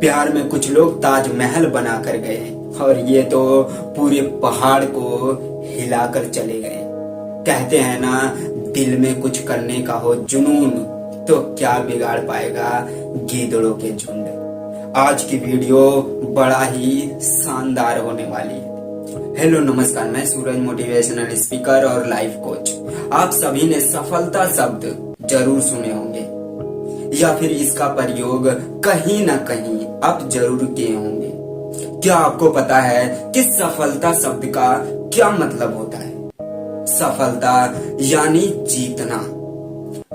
प्यार में कुछ लोग ताजमहल बना कर गए और ये तो पूरे पहाड़ को हिलाकर चले गए। कहते हैं ना, दिल में कुछ करने का हो जुनून तो क्या बिगाड़ पाएगा गीदड़ों के झुंड। आज की वीडियो बड़ा ही शानदार होने वाली है। हेलो नमस्कार, मैं सूरज मोटिवेशनल स्पीकर और लाइफ कोच। आप सभी ने सफलता शब्द जरूर सुने होंगे या फिर इसका प्रयोग कहीं ना कहीं आप जरूर किए होंगे। क्या आपको पता है कि सफलता शब्द का क्या मतलब होता है? सफलता यानी जीतना।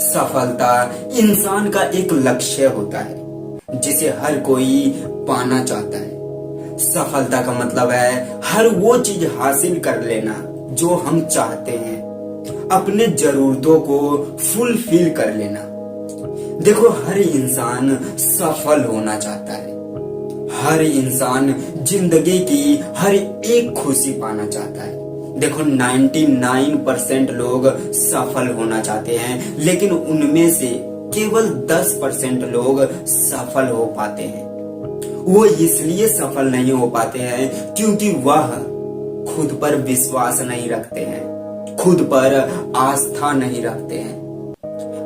सफलता इंसान का एक लक्ष्य होता है जिसे हर कोई पाना चाहता है। सफलता का मतलब है हर वो चीज हासिल कर लेना जो हम चाहते हैं, अपने जरूरतों को फुलफिल कर लेना। देखो, हर इंसान सफल होना चाहता है। हर इंसान जिंदगी की हर एक खुशी पाना चाहता है। देखो, 99% लोग सफल होना चाहते हैं, लेकिन उनमें से केवल 10% लोग सफल हो पाते हैं। वो इसलिए सफल नहीं हो पाते हैं क्योंकि वह खुद पर विश्वास नहीं रखते हैं, खुद पर आस्था नहीं रखते हैं।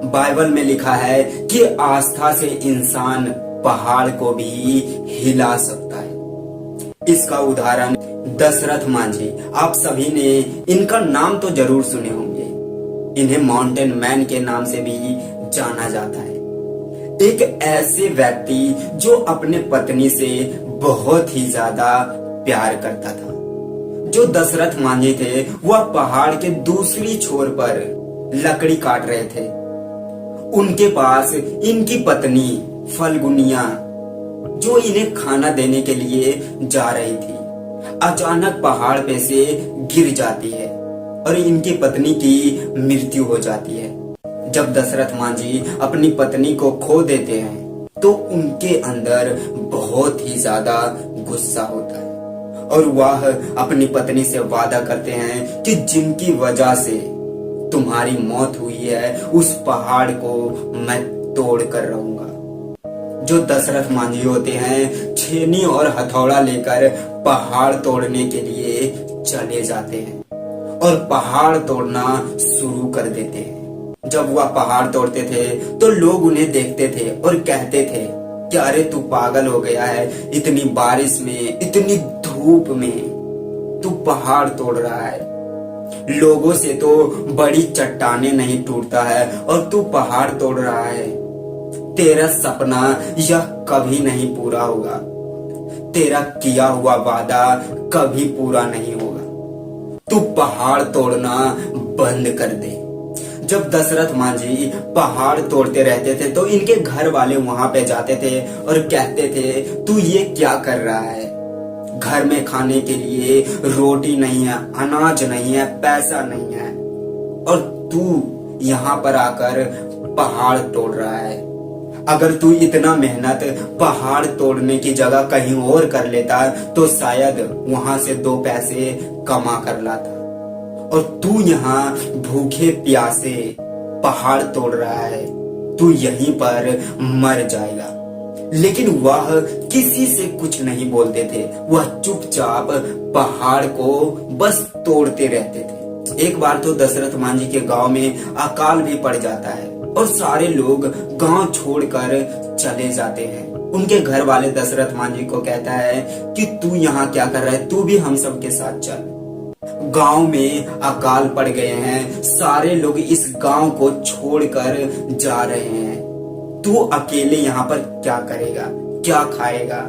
बाइबल में लिखा है कि आस्था से इंसान पहाड़ को भी हिला सकता है। इसका उदाहरण दशरथ मांझी। आप सभी ने इनका नाम तो जरूर सुने होंगे। इन्हें माउंटेन मैन के नाम से भी जाना जाता है। एक ऐसे व्यक्ति जो अपने पत्नी से बहुत ही ज्यादा प्यार करता था। जो दशरथ मांझी थे वह पहाड़ के दूसरी छोर पर लकड़ी काट रहे थे। उनके पास इनकी पत्नी फल्गुनिया, जो इन्हें खाना देने के लिए जा रही थी, अचानक पहाड़ पे से गिर जाती है और इनकी पत्नी की मृत्यु हो जाती है। जब दशरथ मांझी अपनी पत्नी को खो देते हैं तो उनके अंदर बहुत ही ज्यादा गुस्सा होता है और वह अपनी पत्नी से वादा करते हैं कि जिनकी वजह से तुम्हारी मौत हुई है उस पहाड़ को मैं तोड़ कर रहूंगा। जो दशरथ मांझी होते हैं छेनी और हथौड़ा लेकर पहाड़ तोड़ने के लिए चले जाते हैं और पहाड़ तोड़ना शुरू कर देते हैं। जब वह पहाड़ तोड़ते थे तो लोग उन्हें देखते थे और कहते थे कि अरे तू पागल हो गया है, इतनी बारिश में, इतनी धूप में तू पहाड़ तोड़ रहा है। लोगों से तो बड़ी चट्टानें नहीं टूटता है और तू पहाड़ तोड़ रहा है। तेरा सपना यह कभी नहीं पूरा होगा। तेरा किया हुआ वादा कभी पूरा नहीं होगा। तू पहाड़ तोड़ना बंद कर दे। जब दशरथ मांझी पहाड़ तोड़ते रहते थे तो इनके घर वाले वहां पे जाते थे और कहते थे तू ये क्या कर रहा है? घर में खाने के लिए रोटी नहीं है, अनाज नहीं है, पैसा नहीं है और तू यहाँ पर आकर पहाड़ तोड़ रहा है। अगर तू इतना मेहनत पहाड़ तोड़ने की जगह कहीं और कर लेता तो शायद वहां से 2 पैसे कमा कर लाता, और तू यहाँ भूखे प्यासे पहाड़ तोड़ रहा है, तू यहीं पर मर जाएगा। लेकिन वह किसी से कुछ नहीं बोलते थे। वह चुपचाप पहाड़ को बस तोड़ते रहते थे। एक बार तो दशरथ मांझी के गांव में अकाल भी पड़ जाता है और सारे लोग गांव छोड़कर चले जाते हैं। उनके घर वाले दशरथ मांझी को कहता है कि तू यहाँ क्या कर रहा है, तू भी हम सब के साथ चल। गांव में अकाल पड़ गए हैं, सारे लोग इस गांव को छोड़कर जा रहे हैं। तू अकेले यहाँ पर क्या करेगा, क्या खाएगा?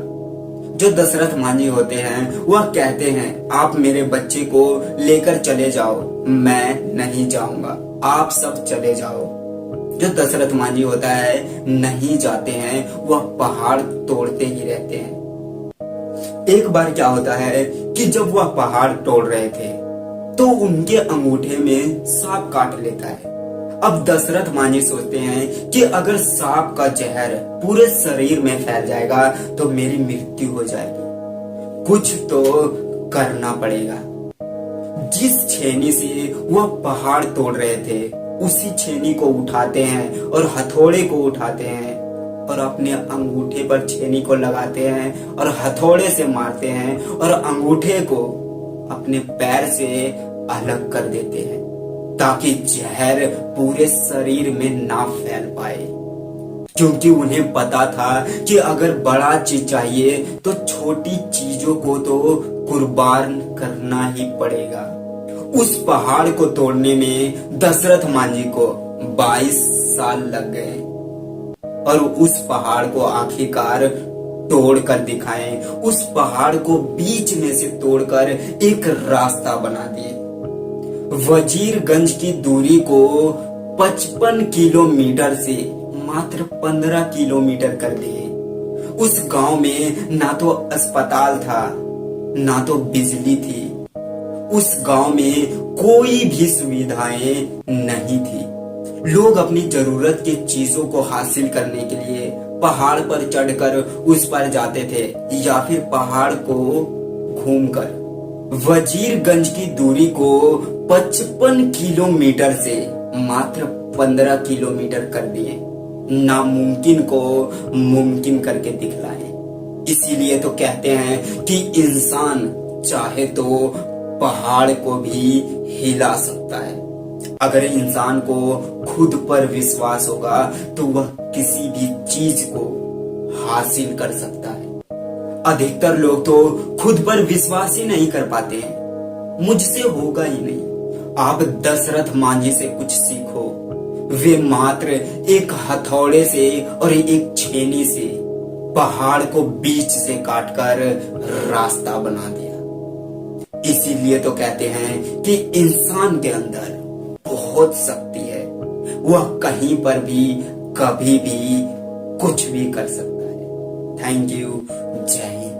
जो दशरथ मांझी होते हैं वह कहते हैं आप मेरे बच्चे को लेकर चले जाओ, मैं नहीं जाऊंगा, आप सब चले जाओ। जो दशरथ मांझी होता है नहीं जाते हैं, वह पहाड़ तोड़ते ही रहते हैं। एक बार क्या होता है कि जब वह पहाड़ तोड़ रहे थे तो उनके अंगूठे में सांप काट लेता है। अब दशरथ मांझी सोचते हैं कि अगर सांप का जहर पूरे शरीर में फैल जाएगा तो मेरी मृत्यु हो जाएगी, कुछ तो करना पड़ेगा। जिस छेनी से वह पहाड़ तोड़ रहे थे उसी छेनी को उठाते हैं और हथौड़े को उठाते हैं और अपने अंगूठे पर छेनी को लगाते हैं और हथौड़े से मारते हैं और अंगूठे को अपने पैर से अलग कर देते हैं ताकि जहर पूरे शरीर में ना फैल पाए, क्योंकि उन्हें पता था कि अगर बड़ा चीज चाहिए तो छोटी चीजों को तो कुर्बान करना ही पड़ेगा। उस पहाड़ को तोड़ने में दशरथ मांझी को 22 साल लग गए और उस पहाड़ को आखिरकार तोड़ कर दिखाएं। उस पहाड़ को बीच में से तोड़कर एक रास्ता बना दिए। वजीरगंज की दूरी को 55 किलोमीटर से मात्र 15 किलोमीटर कर दिए। उस गांव में ना तो अस्पताल था, ना तो बिजली थी। उस गांव में कोई भी सुविधाएं नहीं थी। लोग अपनी जरूरत की चीजों को हासिल करने के लिए पहाड़ पर चढ़कर उस पर जाते थे या फिर पहाड़ को घूमकर। वजीरगंज की दूरी को 55 किलोमीटर से मात्र 15 किलोमीटर कर दिए। नामुमकिन को मुमकिन करके दिखलाए। इसीलिए तो कहते हैं कि इंसान चाहे तो पहाड़ को भी हिला सकता है। अगर इंसान को खुद पर विश्वास होगा तो वह किसी भी चीज को हासिल कर सकता है। अधिकतर लोग तो खुद पर विश्वास ही नहीं कर पाते हैं। मुझसे होगा ही नहीं। आप दशरथ मांझी से कुछ सीखो। वे मात्र एक हथौड़े से और एक छेनी से पहाड़ को बीच से काटकर रास्ता बना दिया। इसीलिए तो कहते हैं कि इंसान के अंदर बहुत शक्ति है। वह कहीं पर भी कभी भी कुछ भी कर सकता है। Thank you. जय हिंद।